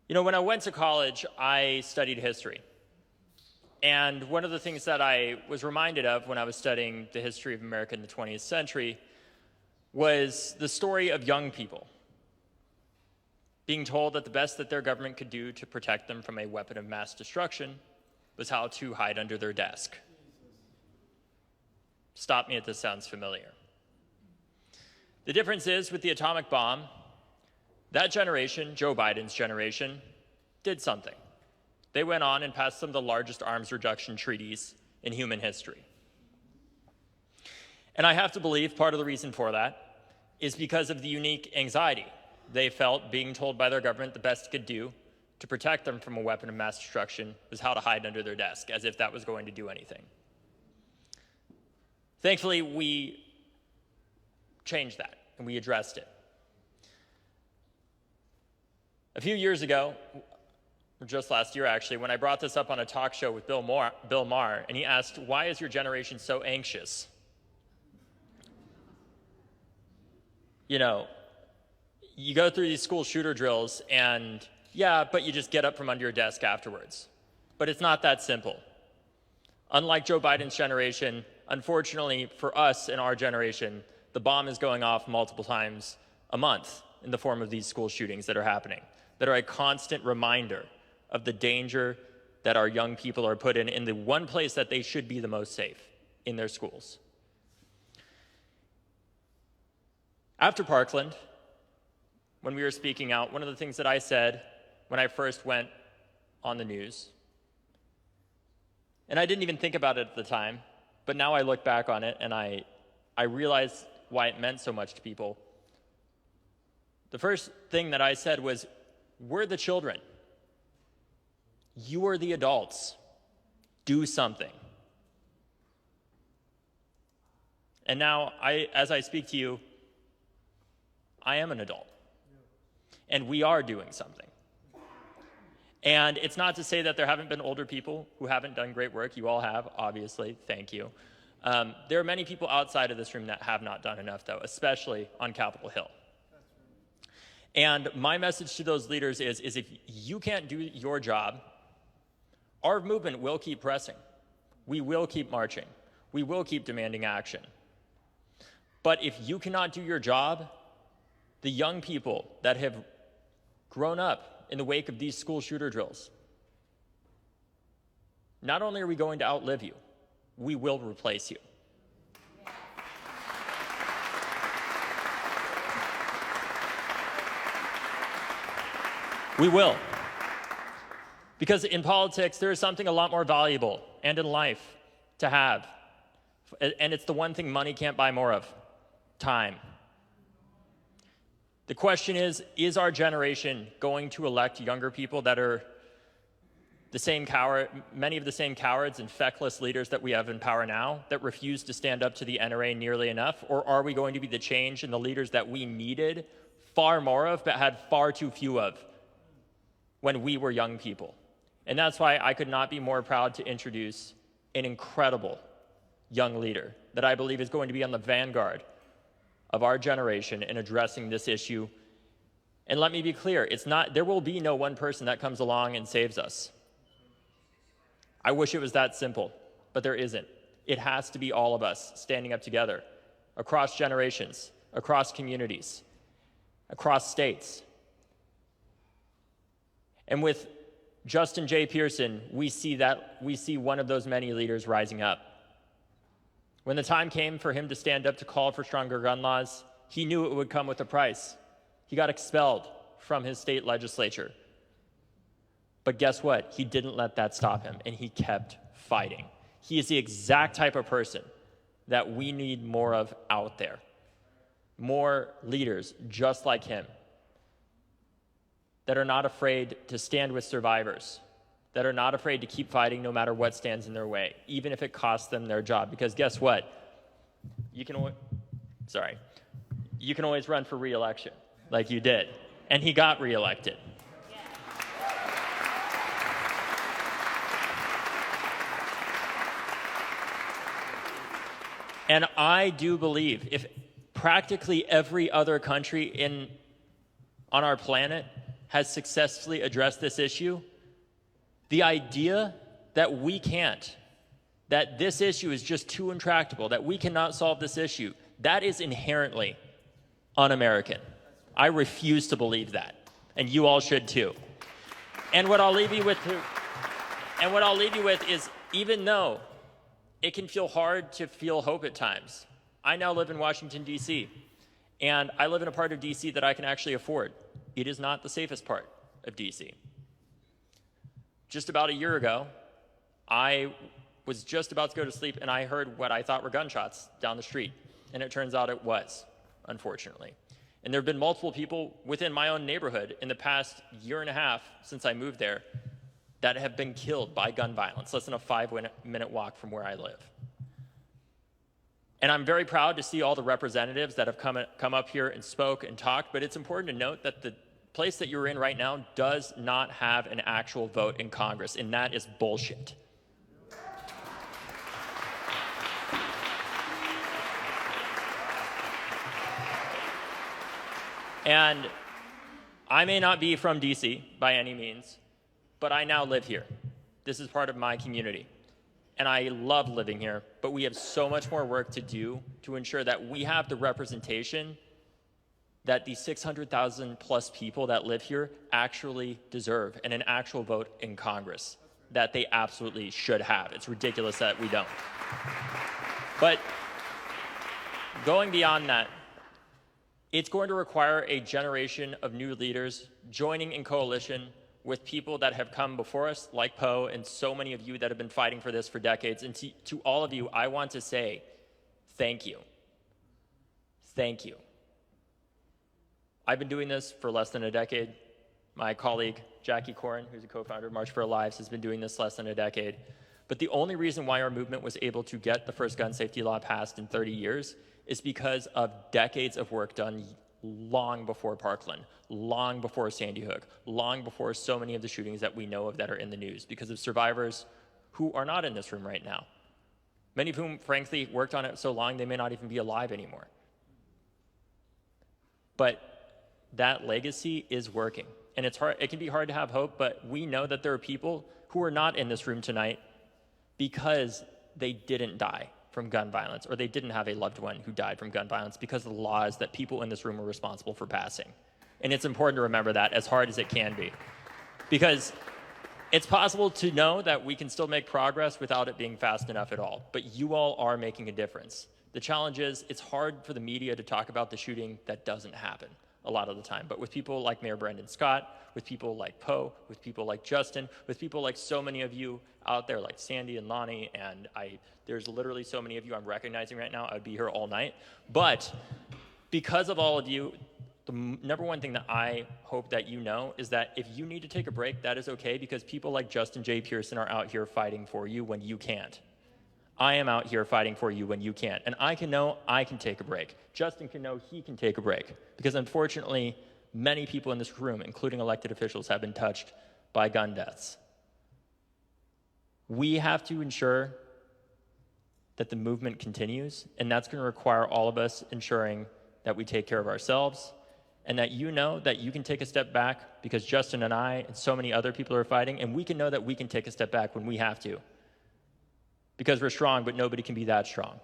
You know, when I went to college, I studied history. And one of the things that I was reminded of when I was studying the history of America in the 20th century was the story of young people being told that the best that their government could do to protect them from a weapon of mass destruction was how to hide under their desk. Stop me if this sounds familiar. The difference is, with the atomic bomb, that generation, Joe Biden's generation, did something. They went on and passed some of the largest arms reduction treaties in human history. And I have to believe part of the reason for that is because of the unique anxiety they felt being told by their government the best it could do to protect them from a weapon of mass destruction was how to hide under their desk, as if that was going to do anything. Thankfully, we changed that, and we addressed it. A few years ago, or just last year actually, when I brought this up on a talk show with Bill Maher, and he asked, "Why is your generation so anxious?" You know, you go through these school shooter drills, and yeah, but you just get up from under your desk afterwards. But it's not that simple. Unlike Joe Biden's generation, unfortunately for us in our generation, the bomb is going off multiple times a month in the form of these school shootings that are happening, that are a constant reminder of the danger that our young people are put in the one place that they should be the most safe, in their schools. After Parkland, when we were speaking out, one of the things that I said when I first went on the news, and I didn't even think about it at the time, but now I look back on it and I realize why it meant so much to people. The first thing that I said was, we're the children. You are the adults. Do something. And now, as I speak to you, I am an adult. And we are doing something. And it's not to say that there haven't been older people who haven't done great work. You all have, obviously. Thank you. There are many people outside of this room that have not done enough, though, especially on Capitol Hill. And my message to those leaders is if you can't do your job, our movement will keep pressing. We will keep marching. We will keep demanding action. But if you cannot do your job, the young people that have grown up in the wake of these school shooter drills, not only are we going to outlive you, we will replace you. We will. Because in politics, there is something a lot more valuable, and in life, to have. And it's the one thing money can't buy more of: time. The question is our generation going to elect younger people that are many of the same cowards and feckless leaders that we have in power now, that refuse to stand up to the NRA nearly enough? Or are we going to be the change in the leaders that we needed far more of, but had far too few of when we were young people? And that's why I could not be more proud to introduce an incredible young leader that I believe is going to be on the vanguard of our generation in addressing this issue. And let me be clear, there will be no one person that comes along and saves us. I wish it was that simple, but there isn't. It has to be all of us standing up together, across generations, across communities, across states. And with Justin J. Pearson, we see one of those many leaders rising up. When the time came for him to stand up to call for stronger gun laws, he knew it would come with a price. He got expelled from his state legislature. But guess what? He didn't let that stop him, and he kept fighting. He is the exact type of person that we need more of out there. More leaders just like him, that are not afraid to stand with survivors, that are not afraid to keep fighting no matter what stands in their way, even if it costs them their job. Because guess what? You can always run for re-election, like you did. And he got re-elected. And I do believe if practically every other country on our planet has successfully addressed this issue, the idea that we can't, that this issue is just too intractable, that we cannot solve this issue, that is inherently un-American. I refuse to believe that, and you all should too. And what I'll leave you with is, even though it can feel hard to feel hope at times, I now live in Washington, D.C., and I live in a part of D.C. that I can actually afford. It is not the safest part of D.C. Just about a year ago, I was just about to go to sleep, and I heard what I thought were gunshots down the street, and it turns out it was, unfortunately. And there have been multiple people within my own neighborhood in the past year and a half since I moved there that have been killed by gun violence, less than a 5-minute walk from where I live. And I'm very proud to see all the representatives that have come up here and spoke and talked, but it's important to note that the place that you're in right now does not have an actual vote in Congress, and that is bullshit. And I may not be from DC by any means, but I now live here. This is part of my community. And I love living here, but we have so much more work to do to ensure that we have the representation that the 600,000 plus people that live here actually deserve, and an actual vote in Congress that they absolutely should have. It's ridiculous that we don't. But going beyond that, it's going to require a generation of new leaders joining in coalition with people that have come before us, like Poe and so many of you that have been fighting for this for decades. And to all of you, I want to say thank you. Thank you. I've been doing this for less than a decade. My colleague, Jackie Corin, who's a co-founder of March for Our Lives, has been doing this less than a decade. But the only reason why our movement was able to get the first gun safety law passed in 30 years is because of decades of work done long before Parkland, long before Sandy Hook, long before so many of the shootings that we know of that are in the news, because of survivors who are not in this room right now. Many of whom, frankly, worked on it so long they may not even be alive anymore. But that legacy is working. And it's hard, it can be hard to have hope, but we know that there are people who are not in this room tonight because they didn't die from gun violence, or they didn't have a loved one who died from gun violence because of the laws that people in this room are responsible for passing. And it's important to remember that, as hard as it can be. Because it's possible to know that we can still make progress without it being fast enough at all. But you all are making a difference. The challenge is, it's hard for the media to talk about the shooting that doesn't happen a lot of the time. But with people like Mayor Brendan Scott, with people like Poe, with people like Justin, with people like so many of you out there, like Sandy and Lonnie, and there's literally so many of you I'm recognizing right now. I would be here all night. But because of all of you, the number one thing that I hope that you know is that if you need to take a break, that is okay, because people like Justin J. Pearson are out here fighting for you when you can't. I am out here fighting for you when you can't. And I can know I can take a break. Justin can know he can take a break. Because unfortunately, many people in this room, including elected officials, have been touched by gun deaths. We have to ensure that the movement continues, and that's going to require all of us ensuring that we take care of ourselves, and that you know that you can take a step back, because Justin and I and so many other people are fighting, and we can know that we can take a step back when we have to. Because we're strong, but nobody can be that strong.